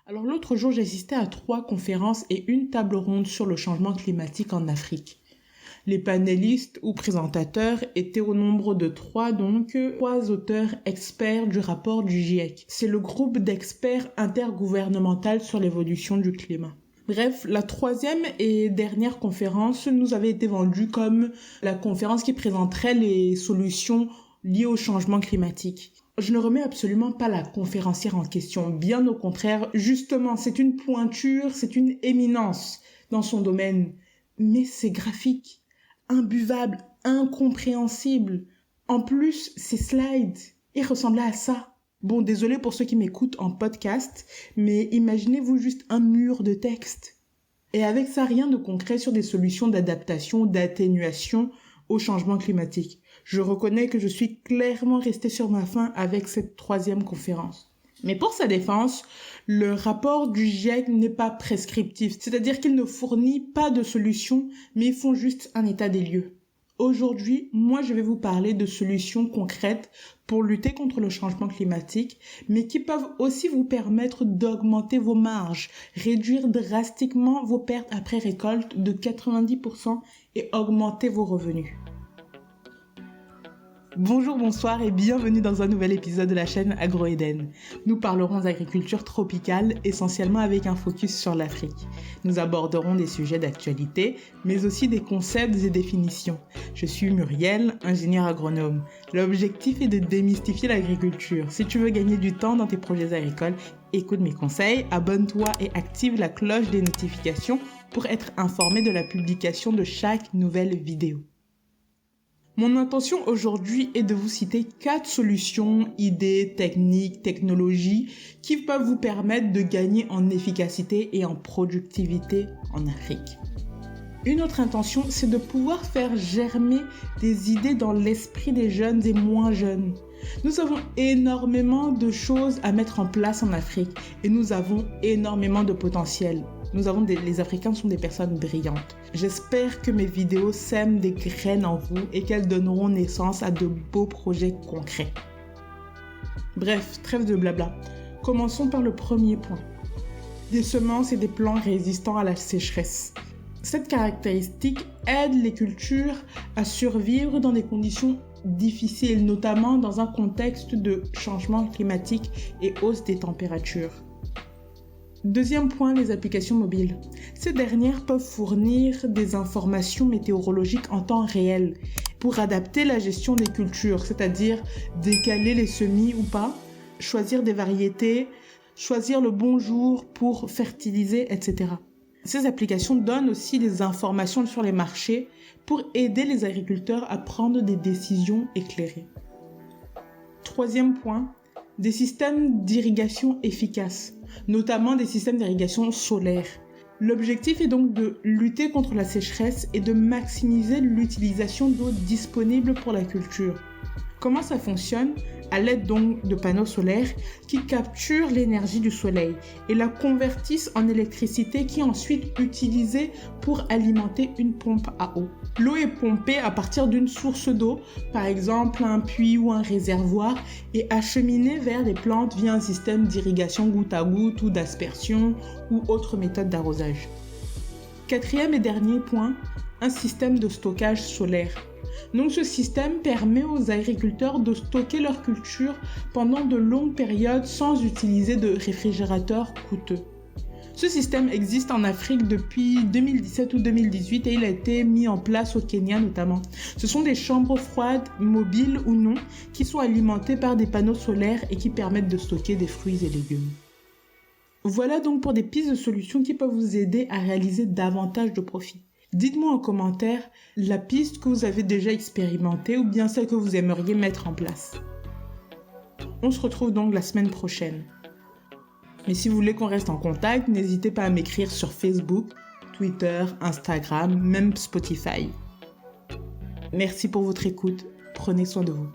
Alors l'autre jour, j'ai assisté à 3 conférences et une table ronde sur le changement climatique en Afrique. Les panélistes ou présentateurs étaient au nombre de 3, donc 3 auteurs experts du rapport du GIEC. C'est le groupe d'experts intergouvernemental sur l'évolution du climat. Bref, la 3e et dernière conférence nous avait été vendue comme la conférence qui présenterait les solutions liées au changement climatique. Je ne remets absolument pas la conférencière en question, bien au contraire, justement, c'est une pointure, c'est une éminence dans son domaine, mais c'est graphique, imbuvable, incompréhensible. En plus, ces slides, ils ressemblaient à ça. Bon, désolé pour ceux qui m'écoutent en podcast, mais imaginez-vous juste un mur de texte. Et avec ça, rien de concret sur des solutions d'adaptation, d'atténuation au changement climatique. Je reconnais que je suis clairement restée sur ma faim avec cette 3e conférence. Mais pour sa défense, le rapport du GIEC n'est pas prescriptif, c'est-à-dire qu'il ne fournit pas de solutions, mais ils font juste un état des lieux. Aujourd'hui, moi je vais vous parler de solutions concrètes pour lutter contre le changement climatique, mais qui peuvent aussi vous permettre d'augmenter vos marges, réduire drastiquement vos pertes après récolte de 90% et augmenter vos revenus. Bonjour, bonsoir et bienvenue dans un nouvel épisode de la chaîne Agro-Eden. Nous parlerons d'agriculture tropicale, essentiellement avec un focus sur l'Afrique. Nous aborderons des sujets d'actualité, mais aussi des concepts et définitions. Je suis Muriel, ingénieure agronome. L'objectif est de démystifier l'agriculture. Si tu veux gagner du temps dans tes projets agricoles, écoute mes conseils, abonne-toi et active la cloche des notifications pour être informé de la publication de chaque nouvelle vidéo. Mon intention aujourd'hui est de vous citer 4 solutions, idées, techniques, technologies qui peuvent vous permettre de gagner en efficacité et en productivité en Afrique. Une autre intention, c'est de pouvoir faire germer des idées dans l'esprit des jeunes et moins jeunes. Nous avons énormément de choses à mettre en place en Afrique et nous avons énormément de potentiel. Les Africains sont des personnes brillantes. J'espère que mes vidéos sèment des graines en vous et qu'elles donneront naissance à de beaux projets concrets. Bref, trêve de blabla. Commençons par le premier point. Des semences et des plants résistants à la sécheresse. Cette caractéristique aide les cultures à survivre dans des conditions difficiles, notamment dans un contexte de changement climatique et hausse des températures. Deuxième point, les applications mobiles. Ces dernières peuvent fournir des informations météorologiques en temps réel pour adapter la gestion des cultures, c'est-à-dire décaler les semis ou pas, choisir des variétés, choisir le bon jour pour fertiliser, etc. Ces applications donnent aussi des informations sur les marchés pour aider les agriculteurs à prendre des décisions éclairées. Troisième point, des systèmes d'irrigation efficaces, notamment des systèmes d'irrigation solaire. L'objectif est donc de lutter contre la sécheresse et de maximiser l'utilisation d'eau disponible pour la culture. Comment ça fonctionne ? À l'aide donc de panneaux solaires qui capturent l'énergie du soleil et la convertissent en électricité qui est ensuite utilisée pour alimenter une pompe à eau. L'eau est pompée à partir d'une source d'eau, par exemple un puits ou un réservoir, et acheminée vers des plantes via un système d'irrigation goutte à goutte ou d'aspersion ou autre méthode d'arrosage. Quatrième et dernier point, un système de stockage solaire. Donc ce système permet aux agriculteurs de stocker leur culture pendant de longues périodes sans utiliser de réfrigérateurs coûteux. Ce système existe en Afrique depuis 2017 ou 2018 et il a été mis en place au Kenya notamment. Ce sont des chambres froides, mobiles ou non, qui sont alimentées par des panneaux solaires et qui permettent de stocker des fruits et légumes. Voilà donc pour des pistes de solutions qui peuvent vous aider à réaliser davantage de profits. Dites-moi en commentaire la piste que vous avez déjà expérimentée ou bien celle que vous aimeriez mettre en place. On se retrouve donc la semaine prochaine. Mais si vous voulez qu'on reste en contact, n'hésitez pas à m'écrire sur Facebook, Twitter, Instagram, même Spotify. Merci pour votre écoute. Prenez soin de vous.